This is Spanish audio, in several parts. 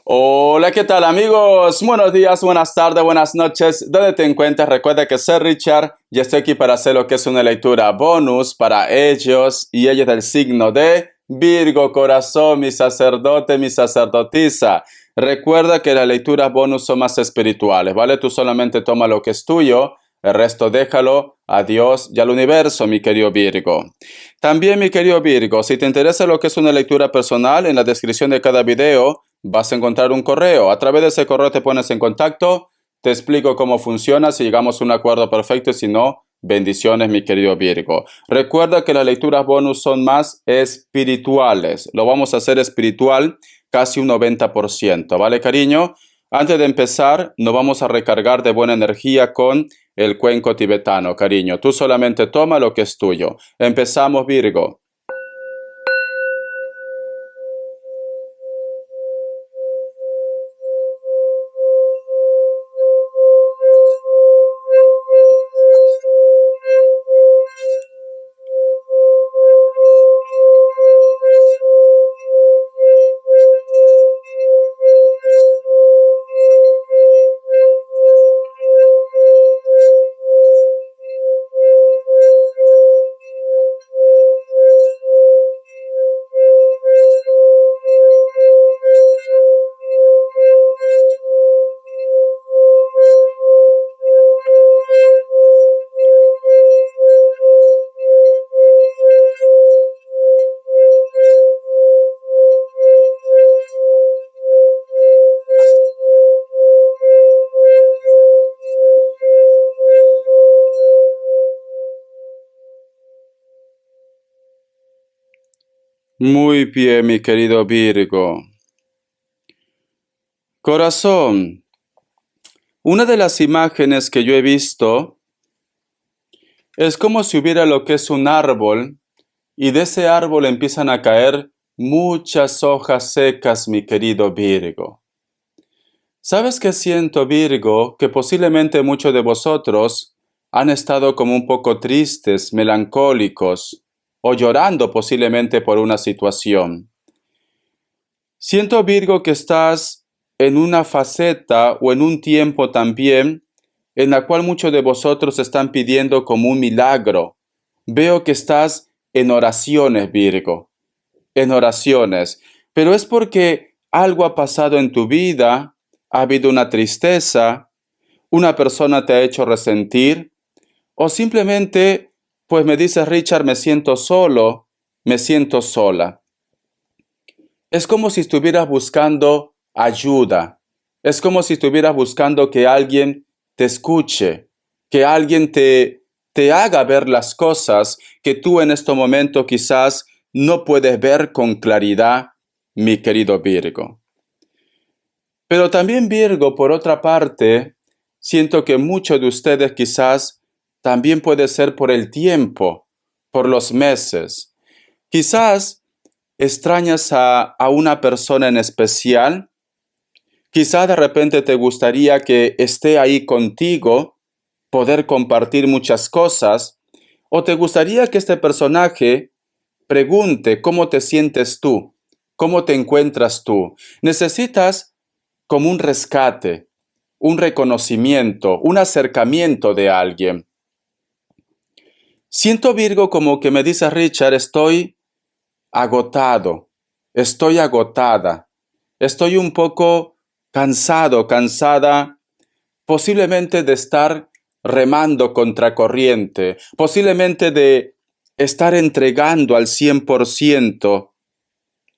Hola, ¿qué tal amigos? Buenos días, buenas tardes, buenas noches. ¿Dónde te encuentras? Recuerda que soy Richard y estoy aquí para hacer lo que es una lectura bonus para ellos y ellas del signo de Virgo, corazón, mi sacerdote, mi sacerdotisa. Recuerda que las lecturas bonus son más espirituales, ¿vale? Tú solamente toma lo que es tuyo, el resto déjalo a Dios y al universo, mi querido Virgo. También, mi querido Virgo, si te interesa lo que es una lectura personal, en la descripción de cada video vas a encontrar un correo. A través de ese correo te pones en contacto, te explico cómo funciona, si llegamos a un acuerdo perfecto y si no, bendiciones, mi querido Virgo. Recuerda que las lecturas bonus son más espirituales. Lo vamos a hacer espiritual casi un 90%, ¿vale, cariño? Antes de empezar, nos vamos a recargar de buena energía con el cuenco tibetano, cariño. Tú solamente toma lo que es tuyo. Empezamos, Virgo. Muy bien, mi querido Virgo. Corazón, una de las imágenes que yo he visto es como si hubiera lo que es un árbol y de ese árbol empiezan a caer muchas hojas secas, mi querido Virgo. ¿Sabes qué siento, Virgo? Que posiblemente muchos de vosotros han estado como un poco tristes, melancólicos o llorando posiblemente por una situación. Siento, Virgo, que estás en una faceta o en un tiempo también en la cual muchos de vosotros están pidiendo como un milagro. Veo que estás en oraciones, Virgo, en oraciones, pero es porque algo ha pasado en tu vida, ha habido una tristeza, una persona te ha hecho resentir, o simplemente, pues me dices, Richard, me siento solo, me siento sola. Es como si estuvieras buscando ayuda. Es como si estuvieras buscando que alguien te escuche, que alguien te haga ver las cosas que tú en este momento quizás no puedes ver con claridad, mi querido Virgo. Pero también, Virgo, por otra parte, siento que muchos de ustedes quizás también puede ser por el tiempo, por los meses. Quizás extrañas a una persona en especial. Quizás de repente te gustaría que esté ahí contigo, poder compartir muchas cosas, o te gustaría que este personaje pregunte cómo te sientes tú, cómo te encuentras tú. Necesitas como un rescate, un reconocimiento, un acercamiento de alguien. Siento, Virgo, como que me dice Richard, estoy agotado, estoy agotada, estoy un poco cansado, cansada, posiblemente de estar remando contracorriente, posiblemente de estar entregando al 100%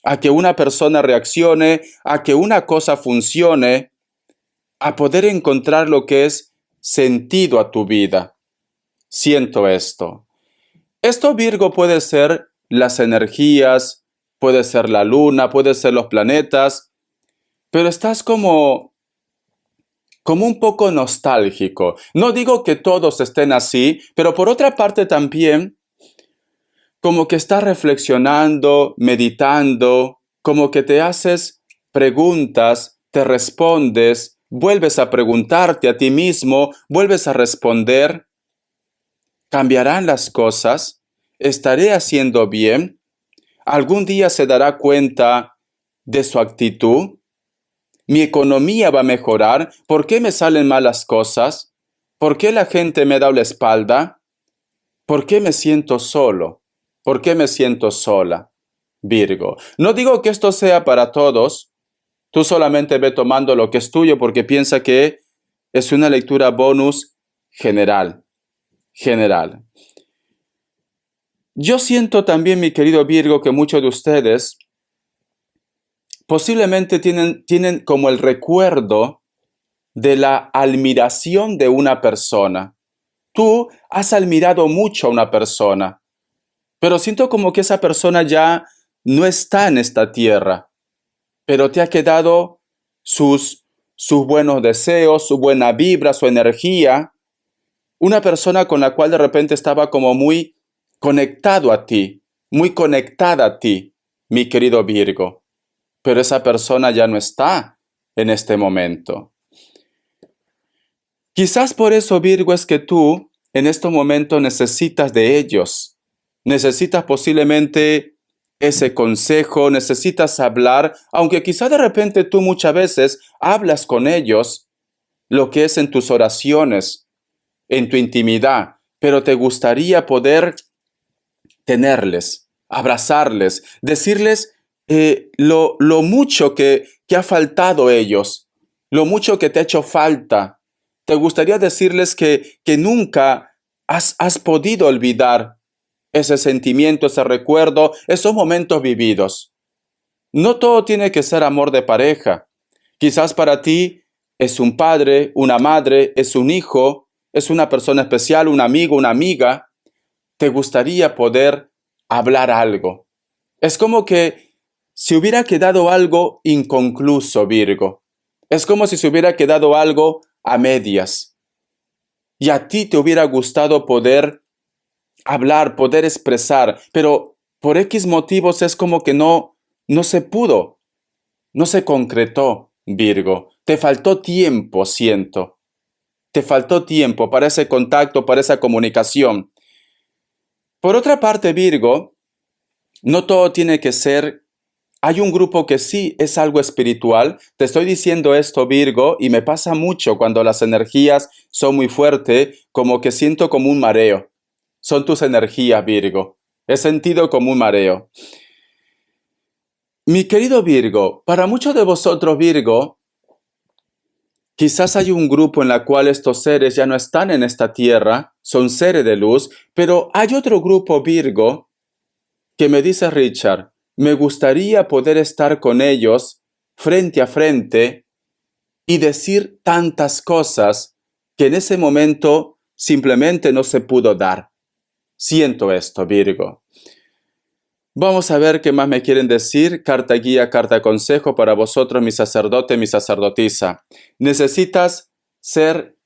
a que una persona reaccione, a que una cosa funcione, a poder encontrar lo que es sentido a tu vida. Siento esto. Esto, Virgo, puede ser las energías, puede ser la luna, puede ser los planetas, pero estás como un poco nostálgico. No digo que todos estén así, pero por otra parte también como que estás reflexionando, meditando, como que te haces preguntas, te respondes, vuelves a preguntarte a ti mismo, vuelves a responder. ¿Cambiarán las cosas? ¿Estaré haciendo bien? ¿Algún día se dará cuenta de su actitud? mi economía va a mejorar, ¿por qué me salen malas cosas? ¿Por qué la gente me da la espalda? ¿Por qué me siento solo? ¿Por qué me siento sola? Virgo. No digo que esto sea para todos. Tú solamente ve tomando lo que es tuyo porque piensa que es una lectura bonus general. General. Yo siento también, mi querido Virgo, que muchos de ustedes posiblemente tienen como el recuerdo de la admiración de una persona. Tú has admirado mucho a una persona, pero siento como que esa persona ya no está en esta tierra, pero te ha quedado sus buenos deseos, su buena vibra, su energía. Una persona con la cual de repente estaba como muy conectado a ti, muy conectada a ti, mi querido Virgo. Pero esa persona ya no está en este momento. Quizás por eso, Virgo, es que tú en este momento necesitas de ellos. Necesitas posiblemente ese consejo, necesitas hablar, aunque quizás de repente tú muchas veces hablas con ellos lo que es en tus oraciones, en tu intimidad, pero te gustaría poder tenerles, abrazarles, decirles lo mucho que ha faltado a ellos, lo mucho que te ha hecho falta. Te gustaría decirles que nunca has podido olvidar ese sentimiento, ese recuerdo, esos momentos vividos. No todo tiene que ser amor de pareja. Quizás para ti es un padre, una madre, es un hijo, es una persona especial, un amigo, una amiga. Te gustaría poder hablar algo. Es como que si hubiera quedado algo inconcluso, Virgo. Es como si se hubiera quedado algo a medias. Y a ti te hubiera gustado poder hablar, poder expresar, pero por X motivos es como que no se pudo, no se concretó, Virgo. Te faltó tiempo, siento. Te faltó tiempo para ese contacto, para esa comunicación. Por otra parte, Virgo, no todo tiene que ser. Hay un grupo que sí es algo espiritual. Te estoy diciendo esto, Virgo, y me pasa mucho cuando las energías son muy fuertes, como que siento como un mareo. Son tus energías, Virgo. He sentido como un mareo. Mi querido Virgo, para muchos de vosotros, Virgo, quizás hay un grupo en el cual estos seres ya no están en esta tierra, son seres de luz, pero hay otro grupo, Virgo, que me dice Richard, me gustaría poder estar con ellos frente a frente y decir tantas cosas que en ese momento simplemente no se pudo dar. Siento esto, Virgo. Vamos a ver qué más me quieren decir. Carta guía, carta consejo para vosotros, mi sacerdote, mi sacerdotisa. Necesitas ser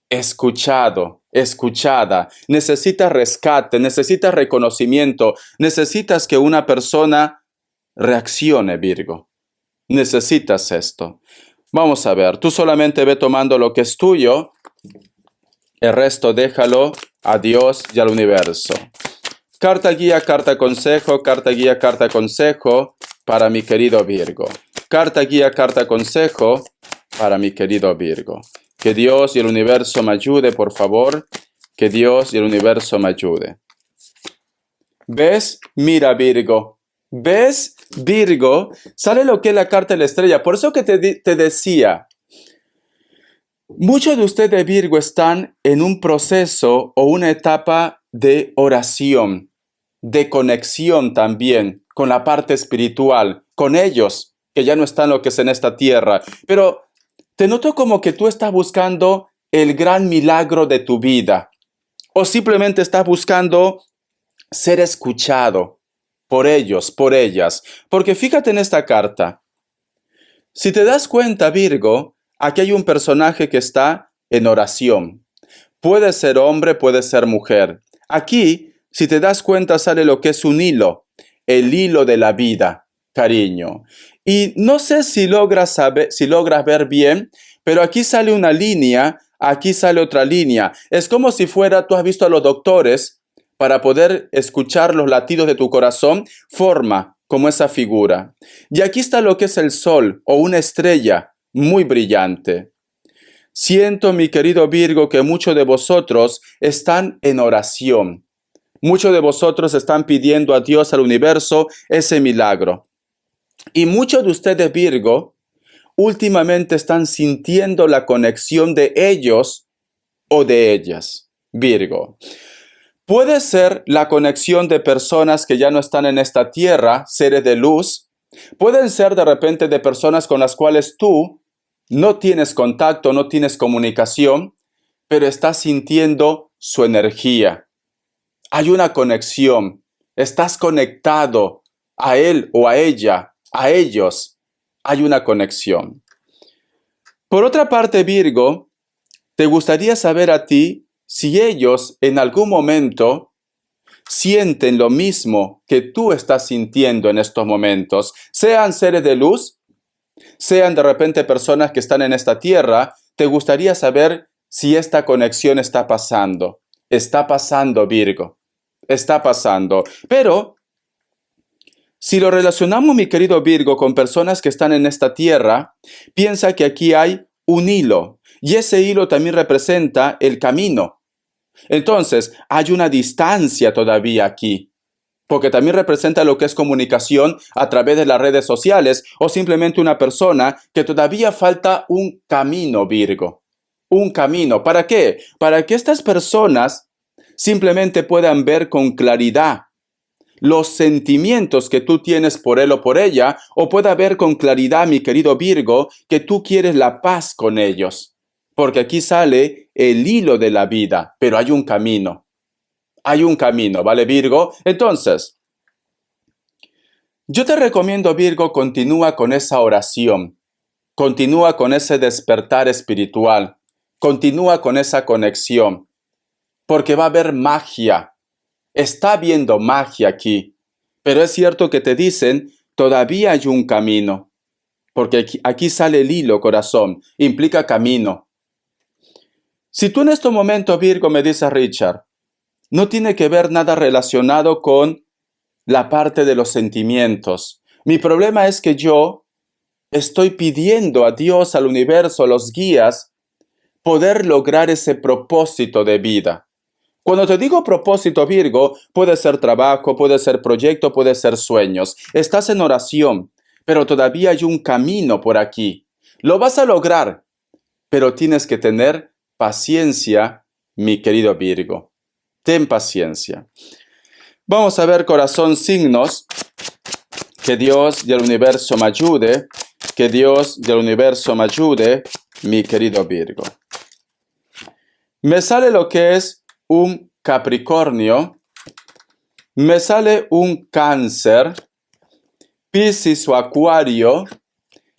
escuchado, escuchada. Necesitas rescate, necesitas reconocimiento. Necesitas que una persona reaccione, Virgo. Necesitas esto. Vamos a ver, tú solamente ve tomando lo que es tuyo. El resto déjalo a Dios y al universo. Carta guía, carta consejo, carta guía, carta consejo para mi querido Virgo. Carta guía, carta consejo para mi querido Virgo. Que Dios y el universo me ayude, por favor. Que Dios y el universo me ayude. ¿Ves? Mira, Virgo. ¿Ves, Virgo? Sale lo que es la carta de la estrella. Por eso que te decía, muchos de ustedes, Virgo, están en un proceso o una etapa de oración, de conexión también con la parte espiritual, con ellos, que ya no están lo que es en esta tierra. Pero te noto como que tú estás buscando el gran milagro de tu vida, o simplemente estás buscando ser escuchado por ellos, por ellas. Porque fíjate en esta carta. Si te das cuenta, Virgo, aquí hay un personaje que está en oración. Puede ser hombre, puede ser mujer. Aquí, si te das cuenta, sale lo que es un hilo, el hilo de la vida, cariño. Y no sé si logras ver bien, pero aquí sale una línea, aquí sale otra línea. Es como si fuera, tú has visto a los doctores, para poder escuchar los latidos de tu corazón, forma como esa figura. Y aquí está lo que es el sol o una estrella, muy brillante. Siento, mi querido Virgo, que muchos de vosotros están en oración. Muchos de vosotros están pidiendo a Dios, al universo, ese milagro. Y muchos de ustedes, Virgo, últimamente están sintiendo la conexión de ellos o de ellas, Virgo. Puede ser la conexión de personas que ya no están en esta tierra, seres de luz. Pueden ser de repente de personas con las cuales tú no tienes contacto, no tienes comunicación, pero estás sintiendo su energía. Hay una conexión. Estás conectado a él o a ella, a ellos. Hay una conexión. Por otra parte, Virgo, te gustaría saber a ti si ellos en algún momento sienten lo mismo que tú estás sintiendo en estos momentos, sean seres de luz, sean de repente personas que están en esta tierra. Te gustaría saber si esta conexión está pasando. Está pasando, Virgo. Está pasando. Pero si lo relacionamos, mi querido Virgo, con personas que están en esta tierra, piensa que aquí hay un hilo. Y ese hilo también representa el camino. Entonces, hay una distancia todavía aquí, porque también representa lo que es comunicación a través de las redes sociales o simplemente una persona que todavía falta un camino, Virgo. Un camino. ¿Para qué? Para que estas personas simplemente puedan ver con claridad los sentimientos que tú tienes por él o por ella, o pueda ver con claridad, mi querido Virgo, que tú quieres la paz con ellos. Porque aquí sale el hilo de la vida, pero hay un camino. Hay un camino, ¿vale, Virgo? Entonces, yo te recomiendo, Virgo, continúa con esa oración. Continúa con ese despertar espiritual. Continúa con esa conexión. Porque va a haber magia. Está habiendo magia aquí. Pero es cierto que te dicen, todavía hay un camino. Porque aquí sale el hilo, corazón. Implica camino. Si tú en este momento, Virgo, me dices, Richard, no tiene que ver nada relacionado con la parte de los sentimientos. Mi problema es que yo estoy pidiendo a Dios, al universo, a los guías, poder lograr ese propósito de vida. Cuando te digo propósito, Virgo, puede ser trabajo, puede ser proyecto, puede ser sueños. Estás en oración, pero todavía hay un camino por aquí. Lo vas a lograr, pero tienes que tener paciencia, mi querido Virgo. Ten paciencia. Vamos a ver, corazón, signos. Que Dios y el universo me ayude. Que Dios y el universo me ayude, mi querido Virgo. Me sale lo que es un Capricornio. Me sale un Cáncer. Piscis o Acuario.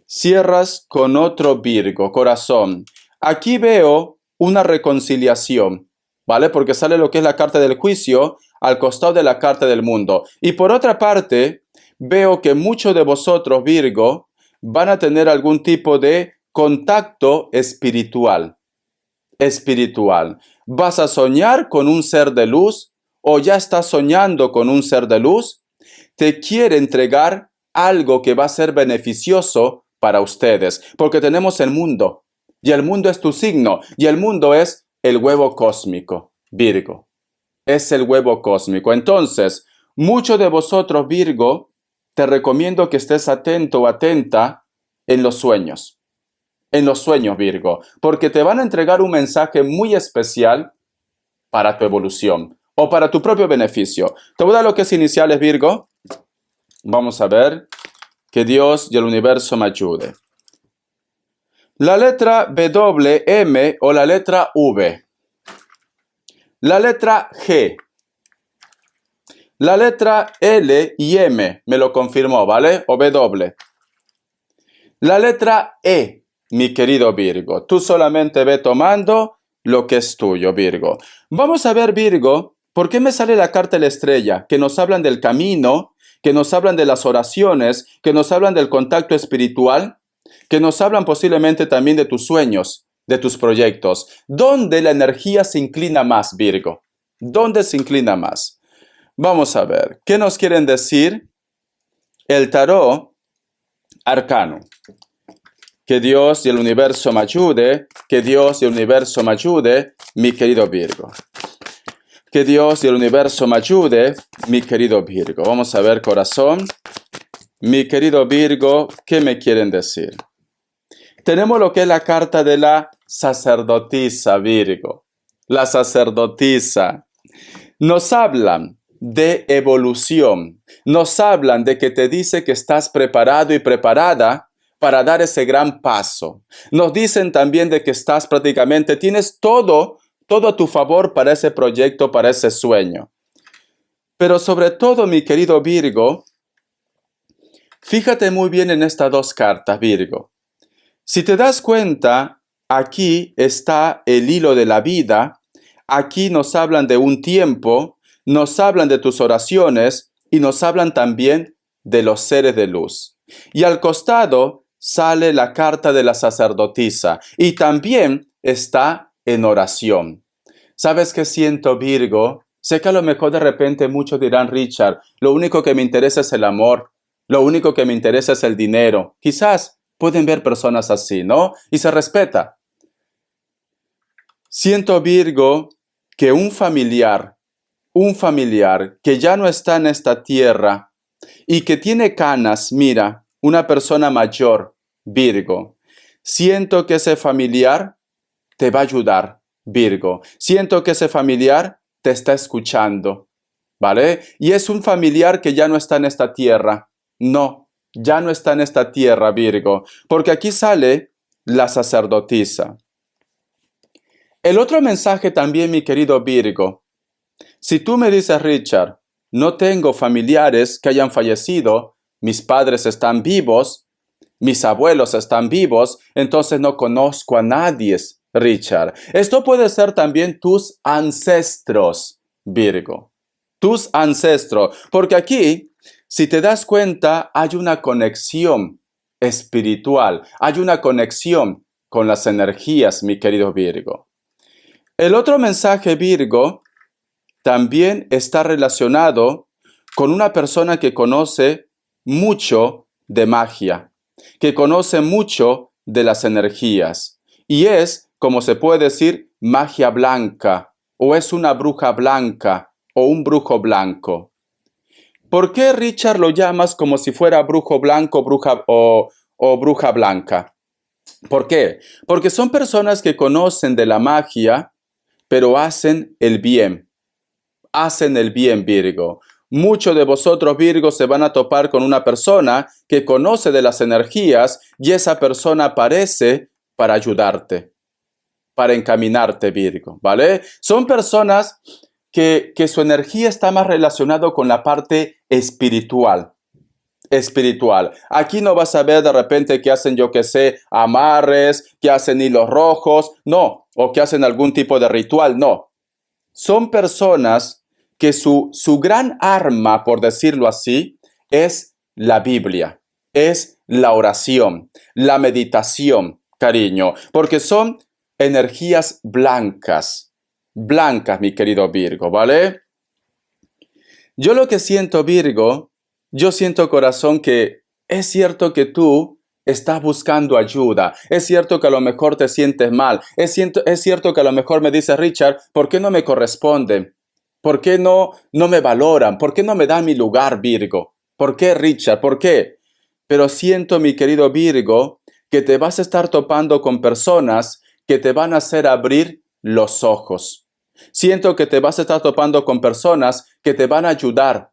Cierras con otro Virgo, corazón. Aquí veo una reconciliación, ¿vale? Porque sale lo que es la carta del juicio al costado de la carta del mundo. Y por otra parte, veo que muchos de vosotros, Virgo, van a tener algún tipo de contacto espiritual. Espiritual. ¿Vas a soñar con un ser de luz o ya estás soñando con un ser de luz? Te quiere entregar algo que va a ser beneficioso para ustedes, porque tenemos el mundo. Y el mundo es tu signo, y el mundo es el huevo cósmico, Virgo. Es el huevo cósmico. Entonces, muchos de vosotros, Virgo, te recomiendo que estés atento o atenta en los sueños. En los sueños, Virgo, porque te van a entregar un mensaje muy especial para tu evolución o para tu propio beneficio. Te voy a dar lo que es iniciales, Virgo. Vamos a ver. Que Dios y el universo me ayude. La letra W, M o la letra V. La letra G. La letra L y M, me lo confirmó, ¿vale? O W. La letra E, mi querido Virgo. Tú solamente ve tomando lo que es tuyo, Virgo. Vamos a ver, Virgo, ¿por qué me sale la carta de la estrella? Que nos hablan del camino, que nos hablan de las oraciones, que nos hablan del contacto espiritual, que nos hablan posiblemente también de tus sueños, de tus proyectos. ¿Dónde la energía se inclina más, Virgo? ¿Dónde se inclina más? Vamos a ver, ¿qué nos quieren decir el tarot arcano? Que Dios y el universo me ayude, que Dios y el universo me ayude, mi querido Virgo. Que Dios y el universo me ayude, mi querido Virgo. Vamos a ver, corazón. Mi querido Virgo, ¿qué me quieren decir? Tenemos lo que es la carta de la sacerdotisa, Virgo. La sacerdotisa. Nos hablan de evolución. Nos hablan de que te dice que estás preparado y preparada para dar ese gran paso. Nos dicen también de que estás prácticamente, tienes todo a tu favor para ese proyecto, para ese sueño. Pero sobre todo, mi querido Virgo, fíjate muy bien en estas dos cartas, Virgo. Si te das cuenta, aquí está el hilo de la vida, aquí nos hablan de un tiempo, nos hablan de tus oraciones y nos hablan también de los seres de luz. Y al costado sale la carta de la sacerdotisa y también está en oración. ¿Sabes qué siento, Virgo? Sé que a lo mejor de repente muchos dirán, Richard, lo único que me interesa es el amor, lo único que me interesa es el dinero. Quizás pueden ver personas así, ¿no? Y se respeta. Siento, Virgo, que un familiar que ya no está en esta tierra y que tiene canas, mira, una persona mayor, Virgo, siento que ese familiar te va a ayudar, Virgo. Siento que ese familiar te está escuchando, ¿vale? Y es un familiar que ya no está en esta tierra. No, ya no está en esta tierra, Virgo, porque aquí sale la sacerdotisa. El otro mensaje también, mi querido Virgo. Si tú me dices, Richard, no tengo familiares que hayan fallecido, mis padres están vivos, mis abuelos están vivos, entonces no conozco a nadie, Richard. Esto puede ser también tus ancestros, Virgo. Tus ancestros. Porque aquí, si te das cuenta, hay una conexión espiritual. Hay una conexión con las energías, mi querido Virgo. El otro mensaje, Virgo, también está relacionado con una persona que conoce mucho de magia, que conoce mucho de las energías. Y es, como se puede decir, magia blanca, o es una bruja blanca, o un brujo blanco. ¿Por qué, Richard, lo llamas como si fuera brujo blanco, bruja o bruja blanca? ¿Por qué? Porque son personas que conocen de la magia, pero hacen el bien. Hacen el bien, Virgo. Muchos de vosotros, Virgo, se van a topar con una persona que conoce de las energías y esa persona aparece para ayudarte, para encaminarte, Virgo, ¿vale? Son personas que su energía está más relacionada con la parte espiritual. Aquí no vas a ver de repente que hacen, yo que sé, amarres, que hacen hilos rojos, no, o que hacen algún tipo de ritual, no. Son personas que su gran arma, por decirlo así, es la Biblia, es la oración, la meditación, cariño, porque son energías blancas, mi querido Virgo, ¿vale? Yo lo que siento, Virgo, yo siento, corazón, que es cierto que tú estás buscando ayuda. Es cierto que a lo mejor te sientes mal. Es cierto que a lo mejor me dices, Richard, ¿por qué no me corresponden? ¿Por qué no me valoran? ¿Por qué no me dan mi lugar, Virgo? ¿Por qué, Richard? ¿Por qué? Pero siento, mi querido Virgo, que te vas a estar topando con personas que te van a hacer abrir los ojos. Siento que te vas a estar topando con personas que te van a ayudar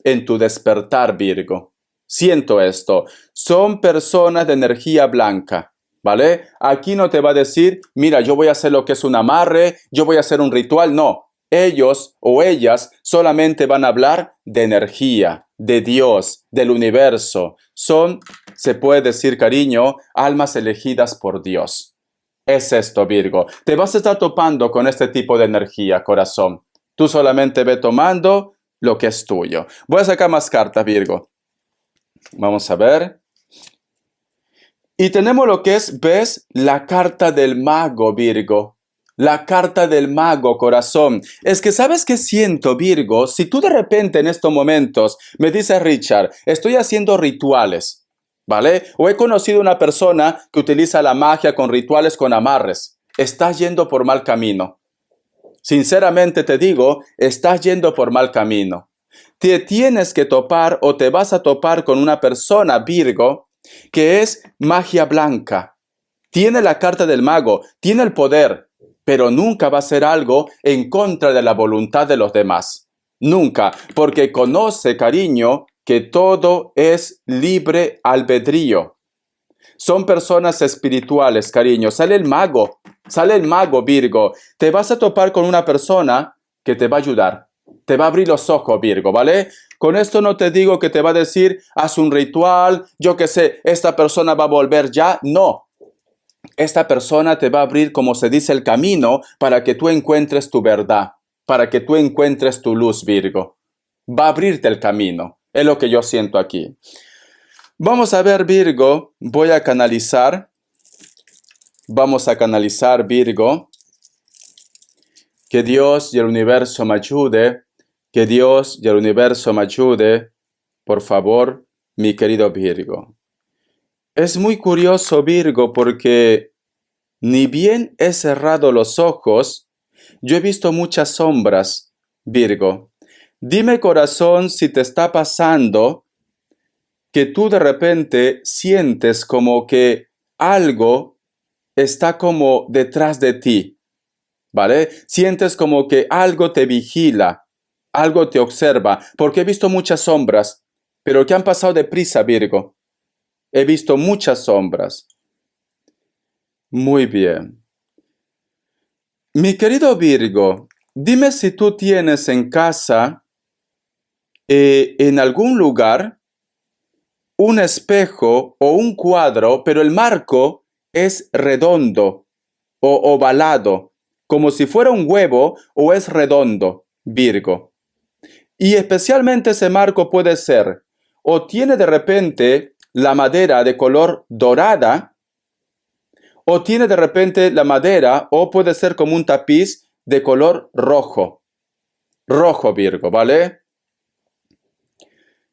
en tu despertar, Virgo. Siento esto. Son personas de energía blanca, ¿vale? Aquí no te va a decir, mira, yo voy a hacer lo que es un amarre, yo voy a hacer un ritual. No, ellos o ellas solamente van a hablar de energía, de Dios, del universo. Son, se puede decir, cariño, almas elegidas por Dios. Es esto, Virgo. Te vas a estar topando con este tipo de energía, corazón. Tú solamente ve tomando lo que es tuyo. Voy a sacar más cartas, Virgo. Vamos a ver. Y tenemos lo que es, ¿ves? La carta del mago, Virgo. La carta del mago, corazón. Es que, ¿sabes qué siento, Virgo? Si tú de repente en estos momentos me dices, Richard, estoy haciendo rituales. ¿vale? O he conocido una persona que utiliza la magia con rituales con amarres. Estás yendo por mal camino. Sinceramente te digo, estás yendo por mal camino. Te tienes que topar o te vas a topar con una persona, Virgo, que es magia blanca. Tiene la carta del mago, tiene el poder, pero nunca va a hacer algo en contra de la voluntad de los demás. Nunca, porque conoce, cariño, que todo es libre albedrío. Son personas espirituales, cariño. Sale el mago, Virgo. Te vas a topar con una persona que te va a ayudar. Te va a abrir los ojos, Virgo, ¿vale? Con esto no te digo que te va a decir, haz un ritual, yo qué sé, esta persona va a volver ya. No. Esta persona te va a abrir, como se dice, el camino para que tú encuentres tu verdad, para que tú encuentres tu luz, Virgo. Va a abrirte el camino. Es lo que yo siento aquí. Vamos a ver, Virgo. Vamos a canalizar, Virgo. Que Dios y el universo me ayude. Que Dios y el universo me ayude. Por favor, mi querido Virgo. Es muy curioso, Virgo, porque ni bien he cerrado los ojos, yo he visto muchas sombras, Virgo. Dime, corazón, si te está pasando que tú de repente sientes como que algo está como detrás de ti, ¿vale? Sientes como que algo te vigila, algo te observa, porque he visto muchas sombras, pero que han pasado deprisa, Virgo. He visto muchas sombras. Muy bien. Mi querido Virgo, dime si tú tienes en casa, en algún lugar, un espejo o un cuadro, pero el marco es redondo o ovalado, como si fuera un huevo o es redondo, Virgo. Y especialmente ese marco puede ser o tiene de repente la madera de color dorada, o tiene de repente la madera, o puede ser como un tapiz de color rojo. Rojo, Virgo, ¿vale?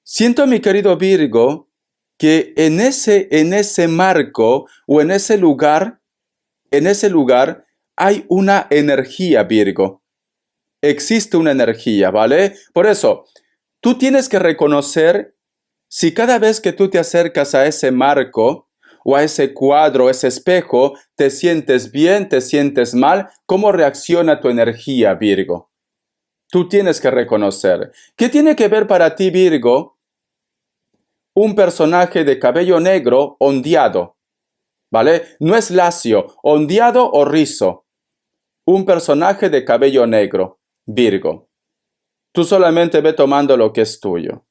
Siento, mi querido Virgo, que en ese marco o en ese lugar hay una energía, Virgo. Existe una energía, ¿vale? Por eso, tú tienes que reconocer si cada vez que tú te acercas a ese marco o a ese cuadro, ese espejo, te sientes bien, te sientes mal, ¿cómo reacciona tu energía, Virgo? Tú tienes que reconocer. ¿Qué tiene que ver para ti, Virgo, un personaje de cabello negro ondeado? ¿Vale? No es lacio, ondeado o rizo. Un personaje de cabello negro, Virgo. Tú solamente ve tomando lo que es tuyo.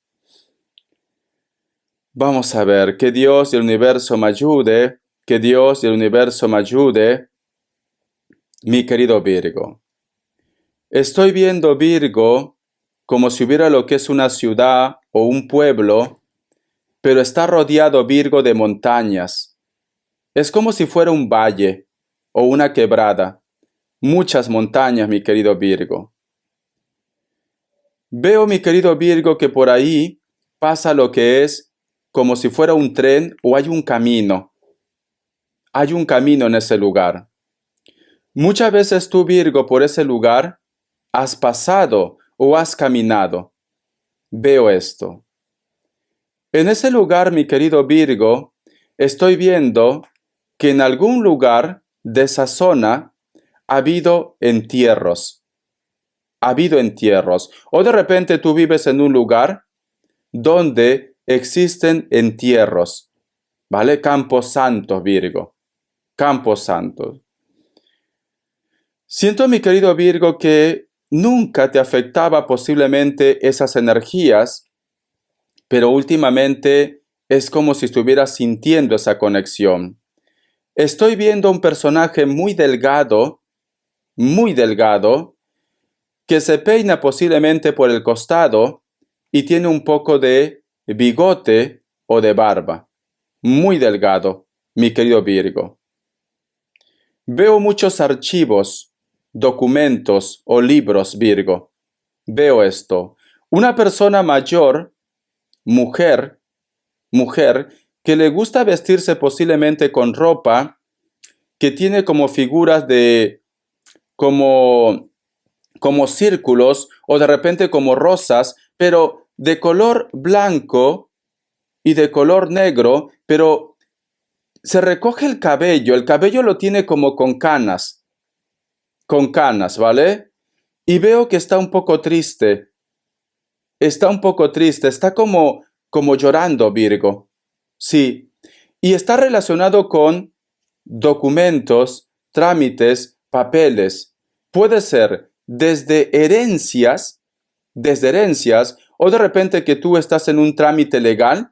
Vamos a ver, que Dios y el universo me ayude, que Dios y el universo me ayude, mi querido Virgo. Estoy viendo, Virgo, como si hubiera lo que es una ciudad o un pueblo, pero está rodeado, Virgo, de montañas. Es como si fuera un valle o una quebrada. Muchas montañas, mi querido Virgo. Veo, mi querido Virgo, que por ahí pasa lo que es como si fuera un tren o hay un camino. Hay un camino en ese lugar. Muchas veces tú, Virgo, por ese lugar has pasado o has caminado. Veo esto. En ese lugar, mi querido Virgo, estoy viendo que en algún lugar de esa zona ha habido entierros. Ha habido entierros. O de repente tú vives en un lugar donde existen entierros. ¿Vale? Campos santos, Virgo. Campos santos. Siento, mi querido Virgo, que nunca te afectaba posiblemente esas energías, pero últimamente es como si estuvieras sintiendo esa conexión. Estoy viendo un personaje muy delgado, que se peina posiblemente por el costado y tiene un poco de bigote o de barba. Muy delgado, mi querido Virgo. Veo muchos archivos, documentos o libros, Virgo. Veo esto. Una persona mayor, mujer, que le gusta vestirse posiblemente con ropa que tiene como figuras de, como círculos o de repente como rosas, pero de color blanco y de color negro, pero se recoge el cabello lo tiene como con canas, ¿vale? Y veo que está un poco triste, está como llorando, Virgo. Sí, y está relacionado con documentos, trámites, papeles. Puede ser desde herencias, o de repente que tú estás en un trámite legal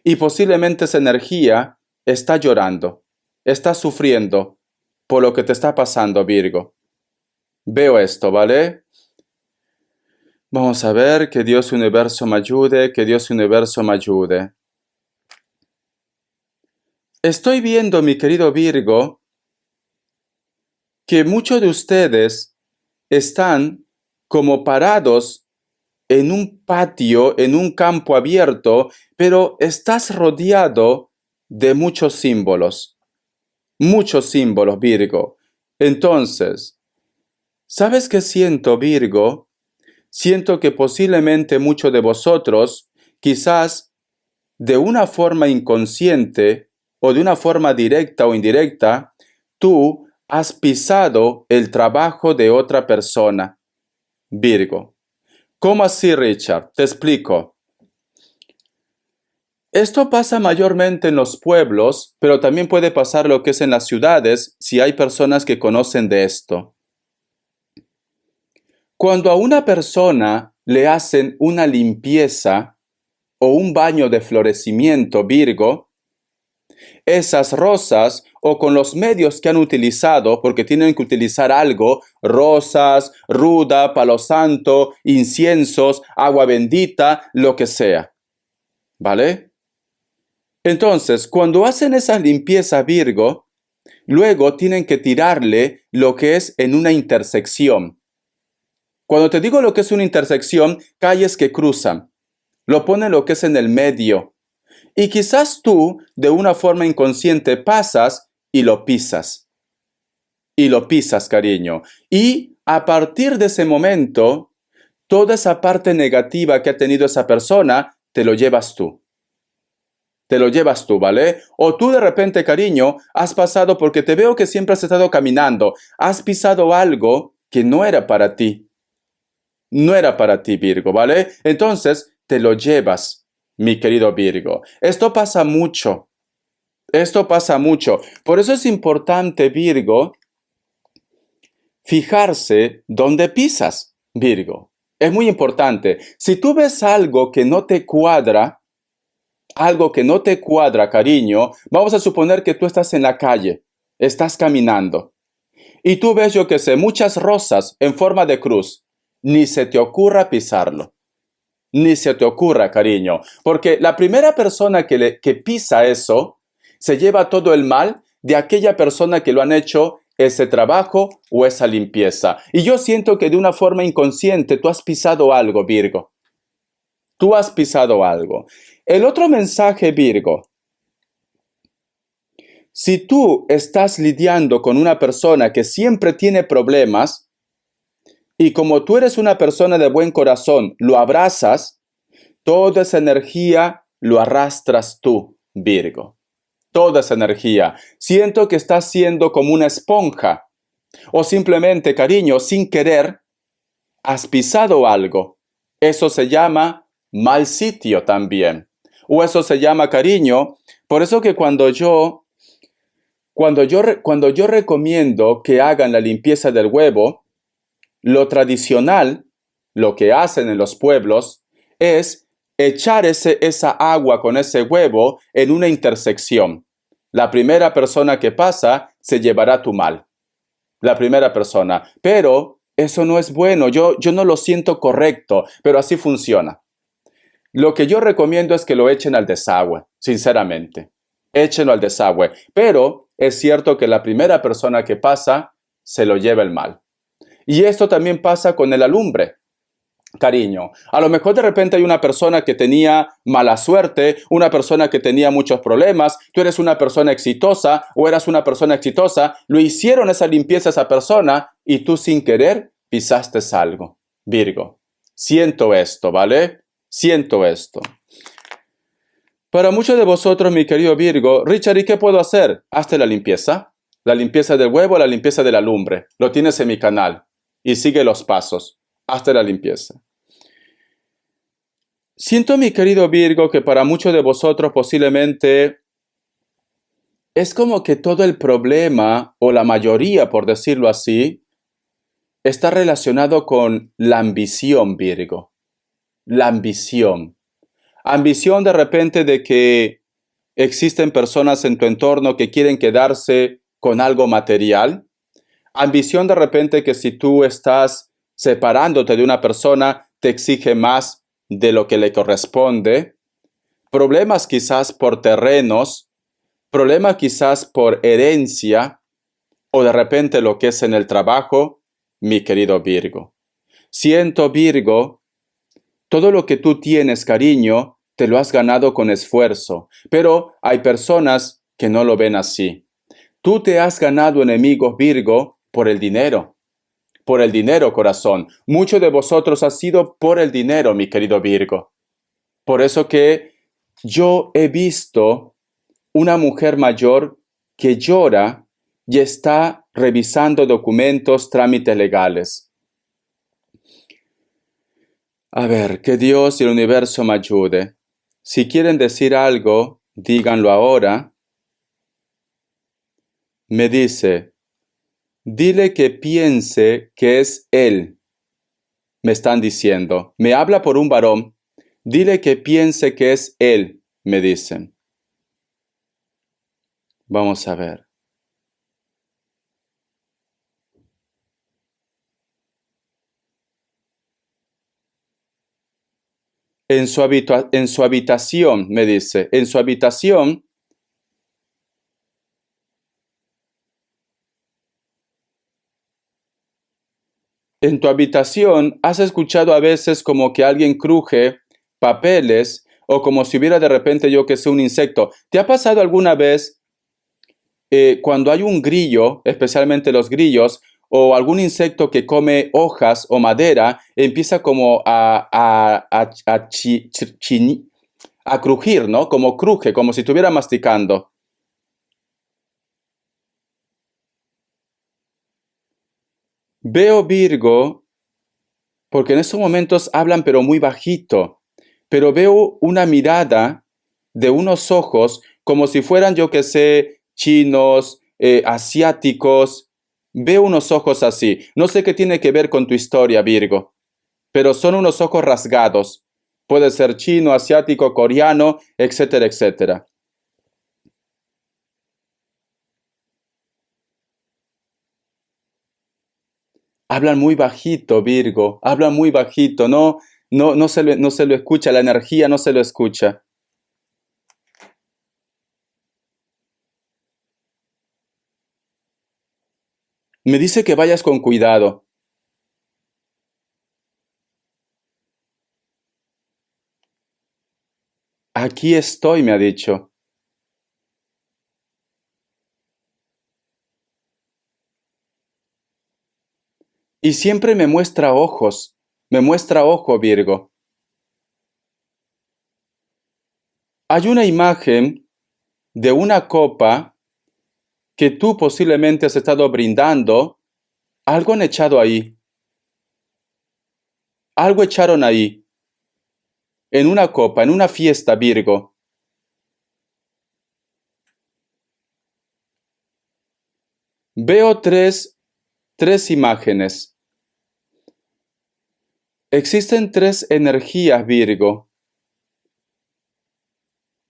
y posiblemente esa energía está llorando, está sufriendo por lo que te está pasando, Virgo. Veo esto, ¿vale? Vamos a ver, que Dios Universo me ayude, que Dios Universo me ayude. Estoy viendo, mi querido Virgo, que muchos de ustedes están como parados en un patio, en un campo abierto, pero estás rodeado de muchos símbolos, Virgo. Entonces, ¿sabes qué siento, Virgo? Siento que posiblemente muchos de vosotros, quizás de una forma inconsciente o de una forma directa o indirecta, tú has pisado el trabajo de otra persona, Virgo. ¿Cómo así, Richard? Te explico. Esto pasa mayormente en los pueblos, pero también puede pasar lo que es en las ciudades si hay personas que conocen de esto. Cuando a una persona le hacen una limpieza o un baño de florecimiento, Virgo, esas rosas o con los medios que han utilizado, porque tienen que utilizar algo, rosas, ruda, palo santo, inciensos, agua bendita, lo que sea, ¿vale? Entonces, cuando hacen esa limpieza, Virgo, luego tienen que tirarle lo que es en una intersección. Cuando te digo lo que es una intersección, calles que cruzan. Lo ponen lo que es en el medio. Y quizás tú, de una forma inconsciente, pasas y lo pisas. Y lo pisas, cariño. Y a partir de ese momento, toda esa parte negativa que ha tenido esa persona, te lo llevas tú. Te lo llevas tú, ¿vale? O tú de repente, cariño, has pasado porque te veo que siempre has estado caminando. Has pisado algo que no era para ti. No era para ti, Virgo, ¿vale? Entonces, te lo llevas, mi querido Virgo. Esto pasa mucho. Esto pasa mucho. Por eso es importante, Virgo, fijarse dónde pisas, Virgo. Es muy importante. Si tú ves algo que no te cuadra, cariño, vamos a suponer que tú estás en la calle, estás caminando, y tú ves, yo que sé, muchas rosas en forma de cruz. Ni se te ocurra pisarlo. Ni se te ocurra, cariño. Porque la primera persona que pisa eso, se lleva todo el mal de aquella persona que lo han hecho ese trabajo o esa limpieza. Y yo siento que de una forma inconsciente tú has pisado algo, Virgo. Tú has pisado algo. El otro mensaje, Virgo. Si tú estás lidiando con una persona que siempre tiene problemas, y como tú eres una persona de buen corazón, lo abrazas, toda esa energía lo arrastras tú, Virgo. Toda esa energía. Siento que estás siendo como una esponja. O simplemente, cariño, sin querer, has pisado algo. Eso se llama mal sitio también. O eso se llama cariño. Por eso que cuando yo recomiendo que hagan la limpieza del huevo, lo tradicional, lo que hacen en los pueblos, es echar esa agua con ese huevo en una intersección. La primera persona que pasa se llevará tu mal. La primera persona. Pero eso no es bueno. Yo no lo siento correcto, pero así funciona. Lo que yo recomiendo es que lo echen al desagüe, sinceramente. Échenlo al desagüe. Pero es cierto que la primera persona que pasa se lo lleva el mal. Y esto también pasa con el alumbre. cariño. A lo mejor de repente hay una persona que tenía mala suerte, una persona que tenía muchos problemas, tú eres una persona exitosa o eras una persona exitosa, lo hicieron esa limpieza a esa persona y tú sin querer pisaste algo. Virgo, siento esto, ¿vale? Siento esto. Para muchos de vosotros, mi querido Virgo, Richard, ¿y qué puedo hacer? Hazte la limpieza. La limpieza del huevo, la limpieza de la lumbre. Lo tienes en mi canal. Y sigue los pasos. Hazte la limpieza. Siento, mi querido Virgo, que para muchos de vosotros posiblemente es como que todo el problema, o la mayoría, por decirlo así, está relacionado con la ambición, Virgo. La ambición. Ambición de repente de que existen personas en tu entorno que quieren quedarse con algo material. Ambición de repente que si tú estás separándote de una persona, te exige más de lo que le corresponde. Problemas quizás por terrenos, problemas quizás por herencia o de repente lo que es en el trabajo, mi querido Virgo. Siento, Virgo, todo lo que tú tienes, cariño, te lo has ganado con esfuerzo, pero hay personas que no lo ven así. Tú te has ganado enemigos, Virgo, por el dinero. Por el dinero, corazón. Muchos de vosotros ha sido por el dinero, mi querido Virgo. Por eso que yo he visto una mujer mayor que llora y está revisando documentos, trámites legales. A ver, que Dios y el universo me ayude. Si quieren decir algo, díganlo ahora. Me dice, dile que piense que es él. Me están diciendo, me habla por un varón. Dile que piense que es él, me dicen. Vamos a ver. En su habitación, me dice, en su habitación, en tu habitación has escuchado a veces como que alguien cruje papeles o como si hubiera de repente yo que sé un insecto. ¿Te ha pasado alguna vez cuando hay un grillo, especialmente los grillos, o algún insecto que come hojas o madera, empieza como a crujir, ¿no? Como cruje, como si estuviera masticando? Veo, Virgo, porque en estos momentos hablan pero muy bajito, pero veo una mirada de unos ojos como si fueran, yo que sé, chinos, asiáticos. Veo unos ojos así. No sé qué tiene que ver con tu historia, Virgo, pero son unos ojos rasgados. Puede ser chino, asiático, coreano, etcétera, etcétera. Hablan muy bajito, Virgo, hablan muy bajito, no se lo escucha, la energía no se lo escucha. Me dice que vayas con cuidado. Aquí estoy, me ha dicho. Y siempre me muestra ojo, Virgo. Hay una imagen de una copa que tú posiblemente has estado brindando. Algo han echado ahí, algo echaron ahí, en una copa, en una fiesta, Virgo. Veo tres imágenes. Existen tres energías, Virgo.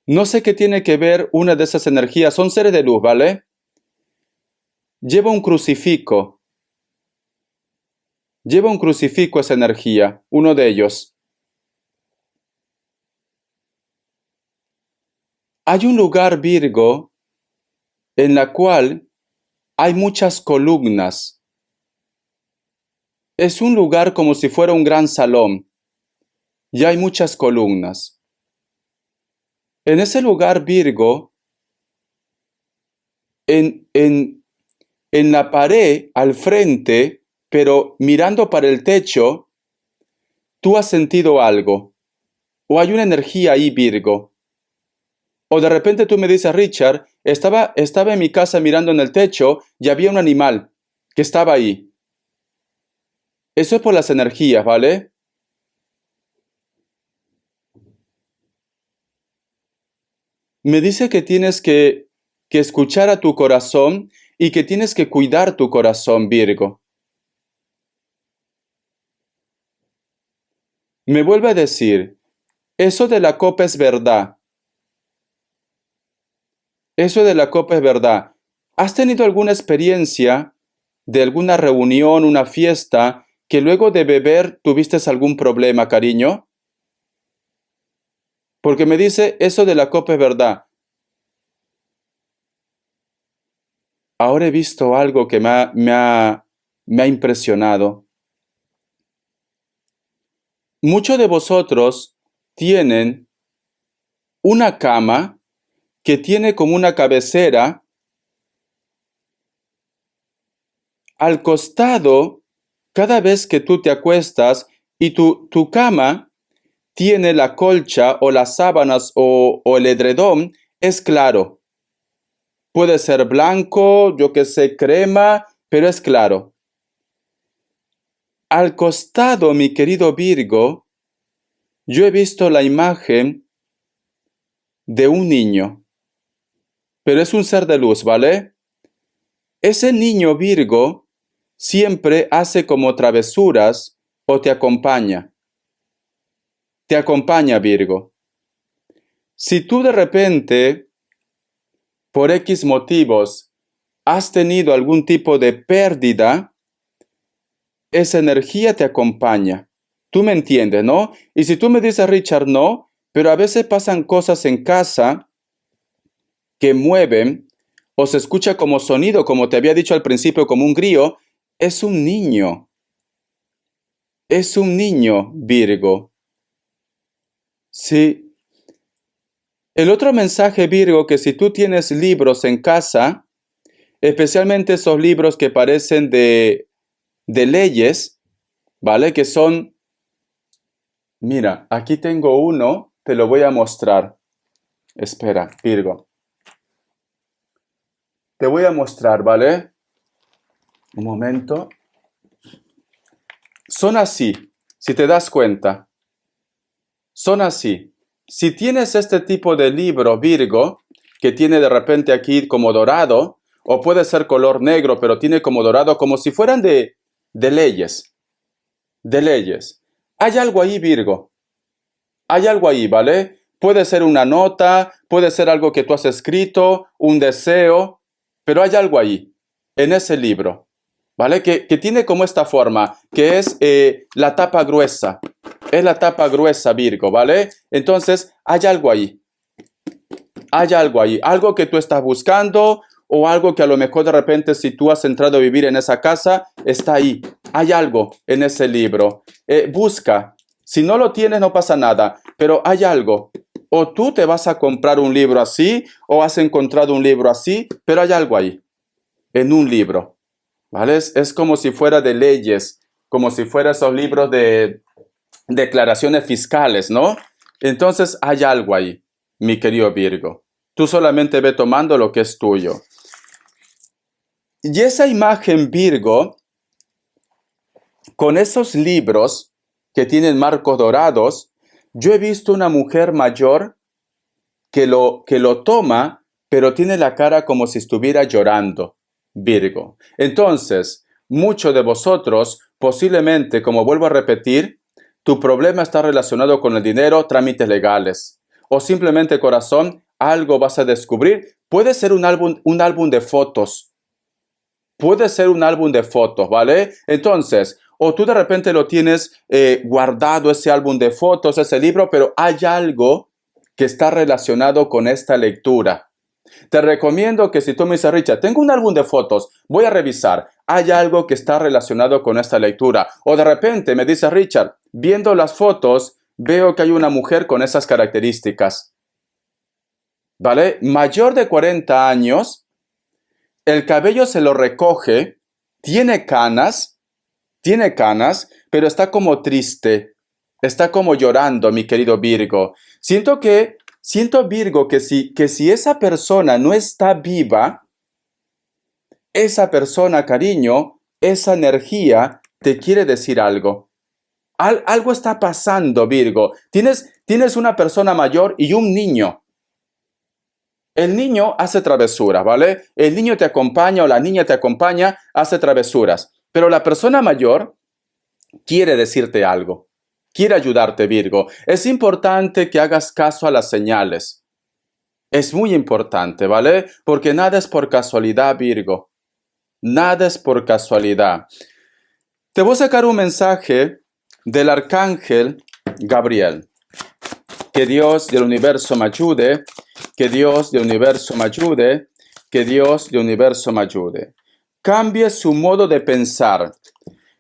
No sé qué tiene que ver una de esas energías. Son seres de luz, ¿vale? Lleva un crucifijo. Lleva un crucifijo esa energía, uno de ellos. Hay un lugar, Virgo, en la cual hay muchas columnas. Es un lugar como si fuera un gran salón. ya hay muchas columnas. En ese lugar, Virgo, en la pared al frente, pero mirando para el techo, tú has sentido algo. O hay una energía ahí, Virgo. O de repente tú me dices, Richard, estaba en mi casa mirando en el techo y había un animal que estaba ahí. Eso es por las energías, ¿vale? Me dice que tienes que escuchar a tu corazón y que tienes que cuidar tu corazón, Virgo. Me vuelve a decir, eso de la copa es verdad. Eso de la copa es verdad. ¿Has tenido alguna experiencia de alguna reunión, una fiesta, que luego de beber tuviste algún problema, cariño? Porque me dice, eso de la copa es verdad. Ahora he visto algo que me ha impresionado. Muchos de vosotros tienen una cama que tiene como una cabecera. Al costado, cada vez que tú te acuestas y tu cama tiene la colcha o las sábanas o el edredón, es claro. Puede ser blanco, yo que sé, crema, pero es claro. Al costado, mi querido Virgo, yo he visto la imagen de un niño, pero es un ser de luz, ¿vale? Ese niño Virgo siempre hace como travesuras o te acompaña. Te acompaña, Virgo. Si tú de repente, por X motivos, has tenido algún tipo de pérdida, esa energía te acompaña. Tú me entiendes, ¿no? Y si tú me dices, Richard, no, pero a veces pasan cosas en casa que mueven o se escucha como sonido, como te había dicho al principio, como un grillo, es un niño. Es un niño, Virgo. Sí. El otro mensaje, Virgo, que si tú tienes libros en casa, especialmente esos libros que parecen de leyes, ¿vale? Que son, mira, aquí tengo uno, te lo voy a mostrar. Espera, Virgo. Te voy a mostrar, ¿vale? Un momento. Son así, si te das cuenta. Son así. Si tienes este tipo de libro, Virgo, que tiene de repente aquí como dorado, o puede ser color negro, pero tiene como dorado, como si fueran de leyes. De leyes. Hay algo ahí, Virgo. Hay algo ahí, ¿vale? Puede ser una nota, puede ser algo que tú has escrito, un deseo, pero hay algo ahí, en ese libro, ¿vale? Que tiene como esta forma, que es la tapa gruesa. Es la tapa gruesa, Virgo, ¿vale? Entonces, hay algo ahí. Hay algo ahí. Algo que tú estás buscando o algo que a lo mejor de repente si tú has entrado a vivir en esa casa, está ahí. Hay algo en ese libro. Busca. Si no lo tienes, no pasa nada. Pero hay algo. O tú te vas a comprar un libro así o has encontrado un libro así, pero hay algo ahí. En un libro. ¿Vale? Es como si fuera de leyes. Como si fuera esos libros de declaraciones fiscales, ¿no? Entonces hay algo ahí, mi querido Virgo. Tú solamente ve tomando lo que es tuyo. Y esa imagen, Virgo, con esos libros que tienen marcos dorados, yo he visto una mujer mayor que lo toma, pero tiene la cara como si estuviera llorando, Virgo. Entonces, muchos de vosotros, posiblemente, como vuelvo a repetir, tu problema está relacionado con el dinero, trámites legales. O simplemente, corazón, algo vas a descubrir. Puede ser un álbum de fotos. Puede ser un álbum de fotos, ¿vale? Entonces, o tú de repente lo tienes guardado, ese álbum de fotos, ese libro, pero hay algo que está relacionado con esta lectura. Te recomiendo que si tú me dices, Richard, tengo un álbum de fotos, voy a revisar. Hay algo que está relacionado con esta lectura. O de repente me dice, Richard, viendo las fotos, veo que hay una mujer con esas características, ¿vale? Mayor de 40 años, el cabello se lo recoge, tiene canas, pero está como triste, está como llorando, mi querido Virgo. Siento, Virgo, que si esa persona no está viva, esa persona, cariño, esa energía te quiere decir algo. Algo está pasando, Virgo. Tienes una persona mayor y un niño. El niño hace travesuras, ¿vale? El niño te acompaña o la niña te acompaña, hace travesuras. Pero la persona mayor quiere decirte algo. Quiere ayudarte, Virgo. Es importante que hagas caso a las señales. Es muy importante, ¿vale? Porque nada es por casualidad, Virgo. Nada es por casualidad. Te voy a sacar un mensaje del arcángel Gabriel. Que Dios del universo me ayude, que Dios del universo me ayude, que Dios del universo me ayude. Cambie su modo de pensar.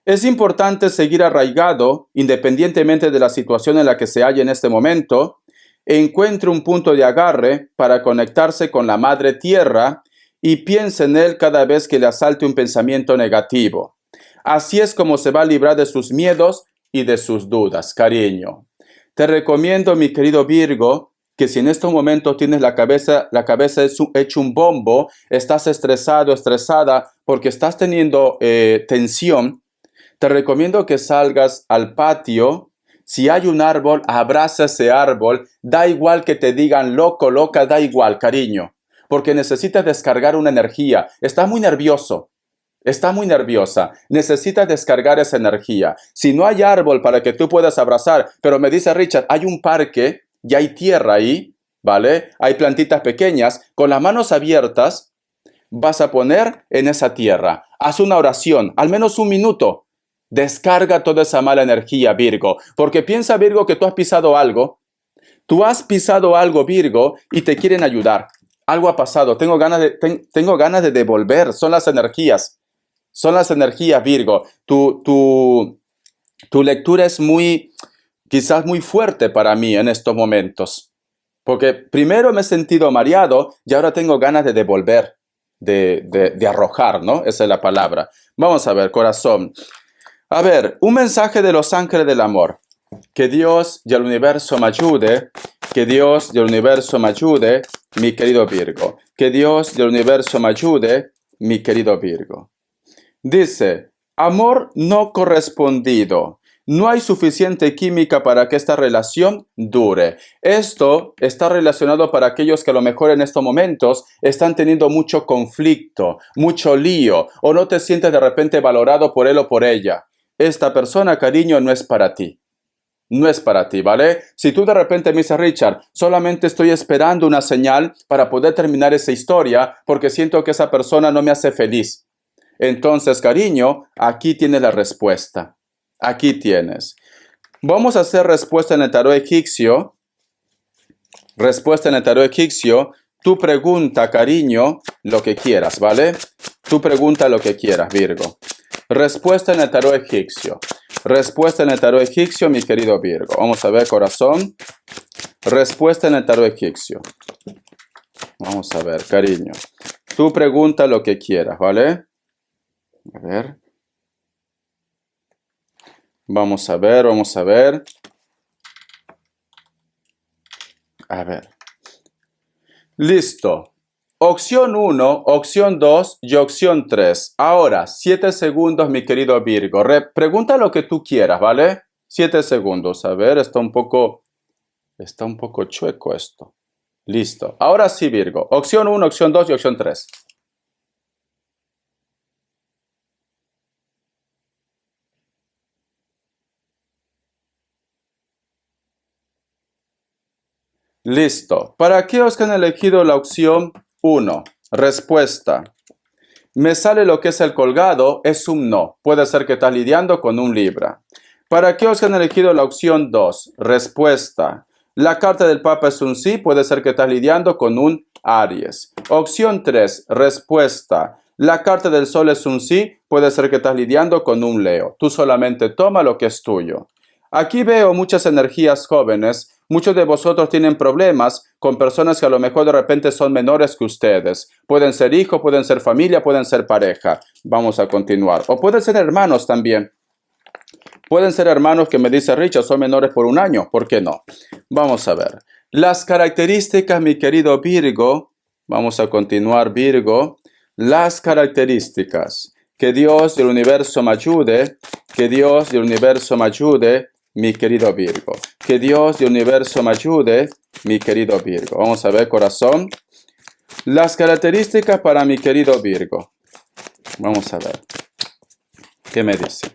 Es importante seguir arraigado, independientemente de la situación en la que se halla en este momento, e encuentre un punto de agarre para conectarse con la Madre Tierra y piense en él cada vez que le asalte un pensamiento negativo. Así es como se va a librar de sus miedos y de sus dudas, cariño. Te recomiendo, mi querido Virgo, que si en estos momentos tienes la cabeza hecho un bombo, estás estresado, estresada, porque estás teniendo tensión, te recomiendo que salgas al patio. Si hay un árbol, abraza ese árbol. Da igual que te digan loco, loca, da igual, cariño. Porque necesitas descargar una energía. Estás muy nervioso. Está muy nerviosa, necesitas descargar esa energía. Si no hay árbol para que tú puedas abrazar, pero me dice Richard, hay un parque y hay tierra ahí, ¿vale? Hay plantitas pequeñas, con las manos abiertas vas a poner en esa tierra. Haz una oración, al menos un minuto. Descarga toda esa mala energía, Virgo, porque piensa, Virgo, que tú has pisado algo. Tú has pisado algo, Virgo, y te quieren ayudar. Algo ha pasado, tengo ganas de devolver, son las energías. Son las energías, Virgo. Tu lectura es quizás muy fuerte para mí en estos momentos. Porque primero me he sentido mareado y ahora tengo ganas de devolver, de arrojar, ¿no? Esa es la palabra. Vamos a ver, corazón. A ver, un mensaje de los ángeles del amor. Que Dios y el universo me ayude. Que Dios y el universo me ayude, mi querido Virgo. Que Dios y el universo me ayude, mi querido Virgo. Dice, amor no correspondido. No hay suficiente química para que esta relación dure. Esto está relacionado para aquellos que a lo mejor en estos momentos están teniendo mucho conflicto, mucho lío, o no te sientes de repente valorado por él o por ella. Esta persona, cariño, no es para ti. No es para ti, ¿vale? Si tú de repente me dices, Richard, solamente estoy esperando una señal para poder terminar esa historia porque siento que esa persona no me hace feliz. Entonces, cariño, aquí tienes la respuesta. Aquí tienes. Vamos a hacer respuesta en el tarot egipcio. Respuesta en el tarot egipcio. Tú pregunta, cariño, lo que quieras, ¿vale? Tú pregunta lo que quieras, Virgo. Respuesta en el tarot egipcio. Respuesta en el tarot egipcio, mi querido Virgo. Vamos a ver, corazón. Respuesta en el tarot egipcio. Vamos a ver, cariño. Tú pregunta lo que quieras, ¿vale? A ver. Vamos a ver, vamos a ver. A ver. Listo. Opción 1, opción 2 y opción 3. Ahora, 7 segundos, mi querido Virgo. Pregunta lo que tú quieras, ¿vale? 7 segundos. A ver, está un poco chueco esto. Listo. Ahora sí, Virgo. Opción 1, opción 2 y opción 3. Listo. Para aquellos que han elegido la opción 1, respuesta. Me sale lo que es el colgado, es un no. Puede ser que estás lidiando con un Libra. Para aquellos que han elegido la opción 2, respuesta. La carta del Papa es un sí, puede ser que estás lidiando con un Aries. Opción 3, respuesta. La carta del Sol es un sí, puede ser que estás lidiando con un Leo. Tú solamente toma lo que es tuyo. Aquí veo muchas energías jóvenes. Muchos de vosotros tienen problemas con personas que a lo mejor de repente son menores que ustedes. Pueden ser hijos, pueden ser familia, pueden ser pareja. Vamos a continuar. O pueden ser hermanos también. Pueden ser hermanos que me dice Richard, son menores por un año. ¿Por qué no? Vamos a ver. Las características, mi querido Virgo. Vamos a continuar, Virgo. Las características. Que Dios del universo me ayude. Que Dios del universo me ayude, mi querido Virgo. Que Dios del universo me ayude, mi querido Virgo. Vamos a ver, corazón. Las características para mi querido Virgo. Vamos a ver. ¿Qué me dice?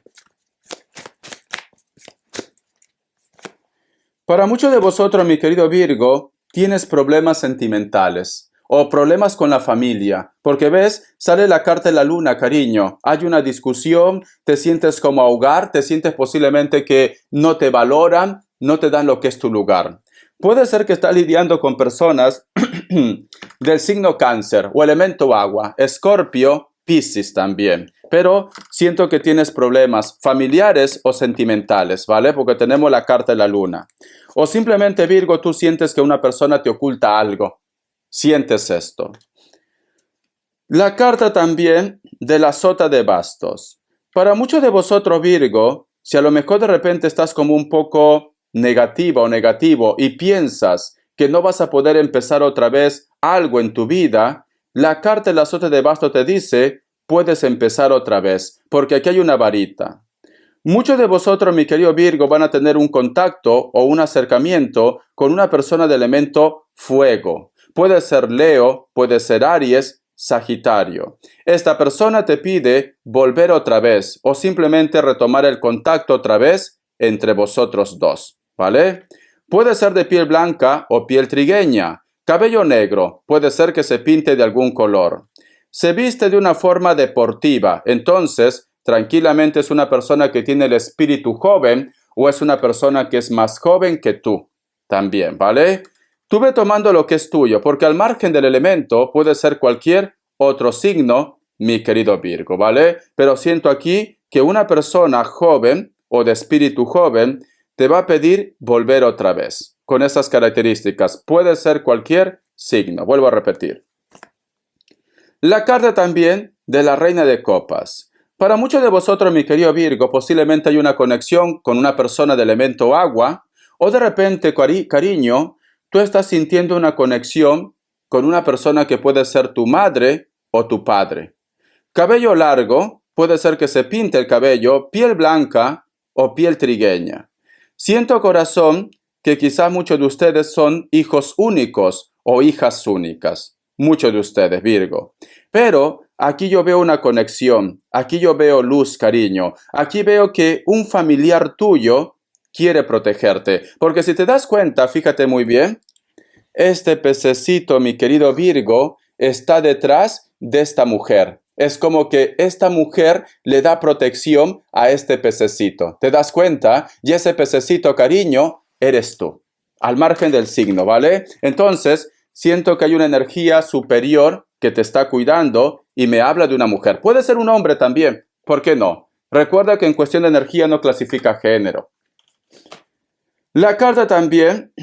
Para muchos de vosotros, mi querido Virgo, tienes problemas sentimentales o problemas con la familia, porque ves, sale la carta de la luna, cariño, hay una discusión, te sientes como ahogar, te sientes posiblemente que no te valoran, no te dan lo que es tu lugar. Puede ser que estás lidiando con personas del signo Cáncer o elemento agua, Escorpio, Piscis también. Pero siento que tienes problemas familiares o sentimentales, ¿vale? Porque tenemos la carta de la luna. O simplemente, Virgo, tú sientes que una persona te oculta algo. Sientes esto. La carta también de la sota de bastos. Para muchos de vosotros, Virgo, si a lo mejor de repente estás como un poco negativa o negativo y piensas que no vas a poder empezar otra vez algo en tu vida, la carta de la sota de bastos te dice, puedes empezar otra vez, porque aquí hay una varita. Muchos de vosotros, mi querido Virgo, van a tener un contacto o un acercamiento con una persona de elemento fuego. Puede ser Leo, puede ser Aries, Sagitario. Esta persona te pide volver otra vez o simplemente retomar el contacto otra vez entre vosotros dos, ¿vale? Puede ser de piel blanca o piel trigueña. Cabello negro, puede ser que se pinte de algún color. Se viste de una forma deportiva, entonces tranquilamente es una persona que tiene el espíritu joven o es una persona que es más joven que tú también, ¿vale? Tú ve tomando lo que es tuyo, porque al margen del elemento puede ser cualquier otro signo, mi querido Virgo, ¿vale? Pero siento aquí que una persona joven o de espíritu joven te va a pedir volver otra vez con esas características. Puede ser cualquier signo, vuelvo a repetir. La carta también de la reina de copas. Para muchos de vosotros, mi querido Virgo, posiblemente hay una conexión con una persona de elemento agua o de repente, cariño, tú estás sintiendo una conexión con una persona que puede ser tu madre o tu padre. Cabello largo, puede ser que se pinte el cabello, piel blanca o piel trigueña. Siento, corazón, que quizás muchos de ustedes son hijos únicos o hijas únicas. Muchos de ustedes, Virgo. Pero aquí yo veo una conexión, aquí yo veo luz, cariño. Aquí veo que un familiar tuyo quiere protegerte. Porque si te das cuenta, fíjate muy bien, este pececito, mi querido Virgo, está detrás de esta mujer. Es como que esta mujer le da protección a este pececito. ¿Te das cuenta? Y ese pececito, cariño, eres tú. Al margen del signo, ¿vale? Entonces, siento que hay una energía superior que te está cuidando y me habla de una mujer. Puede ser un hombre también. ¿Por qué no? Recuerda que en cuestión de energía no clasifica género. La carta también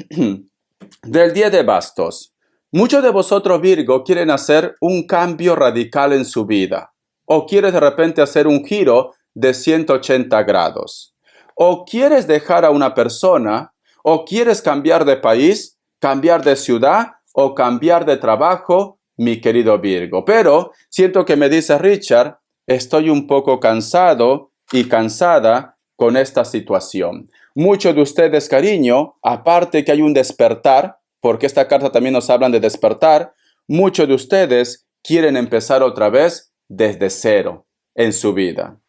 del 10 de bastos. Muchos de vosotros, Virgo, quieren hacer un cambio radical en su vida. O quieres de repente hacer un giro de 180 grados. O quieres dejar a una persona, o quieres cambiar de país, cambiar de ciudad, o cambiar de trabajo, mi querido Virgo. Pero siento que me dice Richard, estoy un poco cansado y cansada con esta situación. Muchos de ustedes, cariño, aparte que hay un despertar, porque esta carta también nos habla de despertar, muchos de ustedes quieren empezar otra vez desde cero en su vida.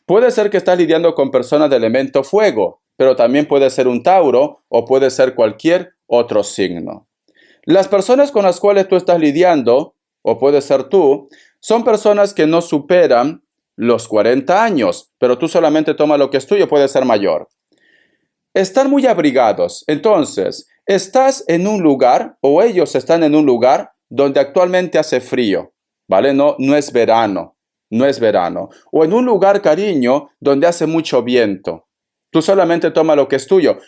Puede ser que estás lidiando con personas de elemento fuego, pero también puede ser un Tauro o puede ser cualquier otro signo. Las personas con las cuales tú estás lidiando, o puede ser tú, son personas que no superan los 40 años, pero tú solamente toma lo que es tuyo, puede ser mayor. Están muy abrigados. Entonces, estás en un lugar o ellos están en un lugar donde actualmente hace frío, ¿vale? No es verano, no es verano. O en un lugar, cariño, donde hace mucho viento. Tú solamente toma lo que es tuyo.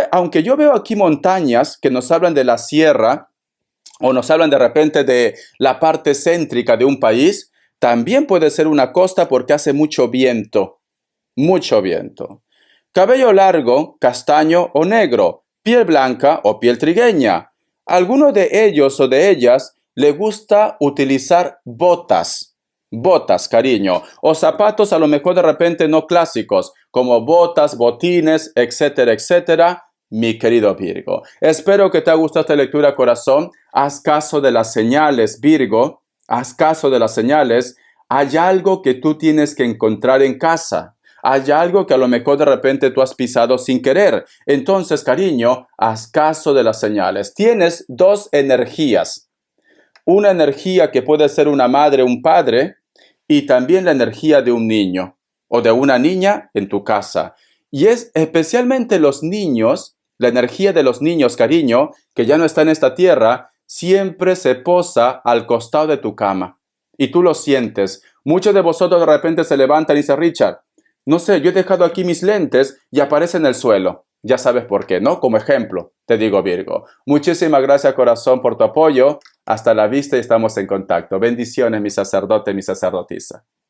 Aunque yo veo aquí montañas que nos hablan de la sierra o nos hablan de repente de la parte céntrica de un país, también puede ser una costa porque hace mucho viento. Mucho viento. Cabello largo, castaño o negro, piel blanca o piel trigueña. Alguno de ellos o de ellas le gusta utilizar botas. Botas, cariño. O zapatos a lo mejor de repente no clásicos, como botas, botines, etcétera, etcétera. Mi querido Virgo. Espero que te haya gustado esta lectura, corazón. Haz caso de las señales, Virgo. Haz caso de las señales. Hay algo que tú tienes que encontrar en casa. Hay algo que a lo mejor de repente tú has pisado sin querer. Entonces, cariño, haz caso de las señales. Tienes dos energías. Una energía que puede ser una madre, un padre, y también la energía de un niño o de una niña en tu casa. Y es especialmente los niños, la energía de los niños, cariño, que ya no está en esta tierra, siempre se posa al costado de tu cama. Y tú lo sientes. Muchos de vosotros de repente se levantan y dicen, Richard, no sé, yo he dejado aquí mis lentes y aparecen en el suelo. Ya sabes por qué, ¿no? Como ejemplo, te digo, Virgo. Muchísimas gracias, corazón, por tu apoyo. Hasta la vista y estamos en contacto. Bendiciones, mi sacerdote, mi sacerdotisa.